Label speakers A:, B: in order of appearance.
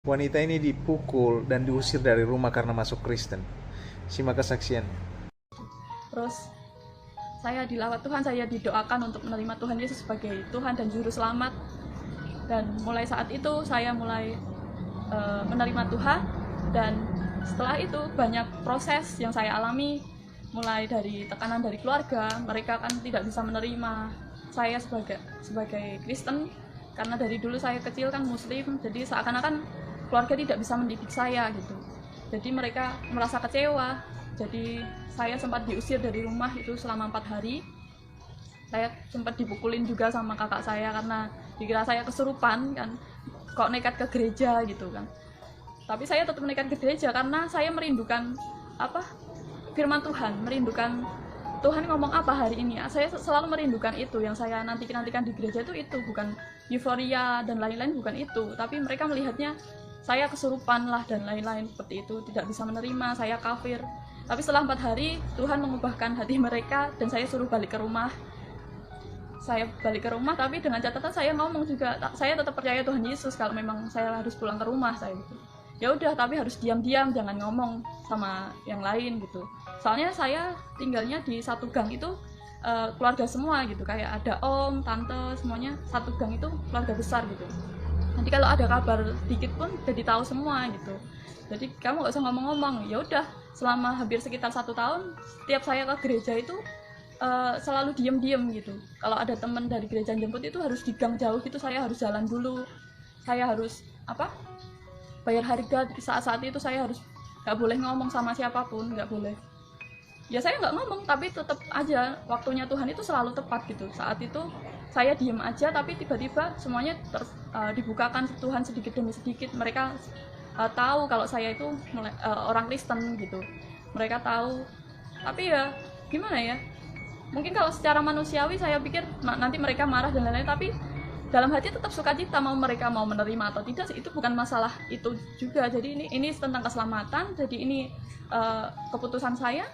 A: Wanita ini dipukul dan diusir dari rumah karena masuk Kristen. Simak kesaksian.
B: Terus saya dilawat Tuhan, saya didoakan untuk menerima Tuhan Yesus sebagai Tuhan dan Juru Selamat. Dan mulai saat itu saya mulai menerima Tuhan. Dan setelah itu banyak proses yang saya alami, mulai dari tekanan dari keluarga. Mereka kan tidak bisa menerima saya sebagai Kristen, karena dari dulu saya kecil kan Muslim, jadi seakan-akan keluarga tidak bisa mendidik saya gitu. Jadi mereka merasa kecewa. Jadi saya sempat diusir dari rumah itu selama 4 hari. Saya sempat dipukulin juga sama kakak saya karena dikira saya kesurupan kan, kok nekat ke gereja gitu kan. Tapi saya tetap nekat ke gereja karena saya merindukan firman Tuhan, merindukan Tuhan ngomong apa hari ini. Saya selalu merindukan itu. Yang saya nantikan di gereja itu bukan euforia dan lain-lain, bukan itu. Tapi mereka melihatnya saya kesurupan lah dan lain-lain seperti itu, tidak bisa menerima, saya kafir. Tapi setelah 4 hari Tuhan mengubahkan hati mereka dan saya suruh balik ke rumah. Saya balik ke rumah, tapi dengan catatan saya ngomong juga, saya tetap percaya Tuhan Yesus kalau memang saya harus pulang ke rumah saya gitu. Ya udah, tapi harus diam-diam, jangan ngomong sama yang lain gitu. Soalnya saya tinggalnya di satu gang itu keluarga semua gitu, kayak ada om, tante, semuanya satu gang itu keluarga besar gitu. Nanti kalau ada kabar dikit pun jadi tahu semua gitu. Jadi kamu gak usah ngomong-ngomong. Ya udah, selama hampir sekitar 1 tahun, setiap saya ke gereja itu selalu diem-diem gitu. Kalau ada teman dari gereja jemput itu harus di gang jauh gitu, saya harus jalan dulu. Saya harus bayar harga. Saat-saat itu saya harus gak boleh ngomong sama siapapun, gak boleh. Ya saya nggak ngomong, tapi tetap aja waktunya Tuhan itu selalu tepat gitu. Saat itu saya diem aja, tapi tiba-tiba semuanya dibukakan Tuhan sedikit demi sedikit. Mereka tahu kalau saya itu orang Kristen gitu. Mereka tahu. Tapi ya gimana ya, mungkin kalau secara manusiawi saya pikir nanti mereka marah dan lain-lain, tapi dalam hati tetap sukacita, mau mereka mau menerima atau tidak itu bukan masalah itu juga. Jadi ini tentang keselamatan. Jadi ini keputusan saya.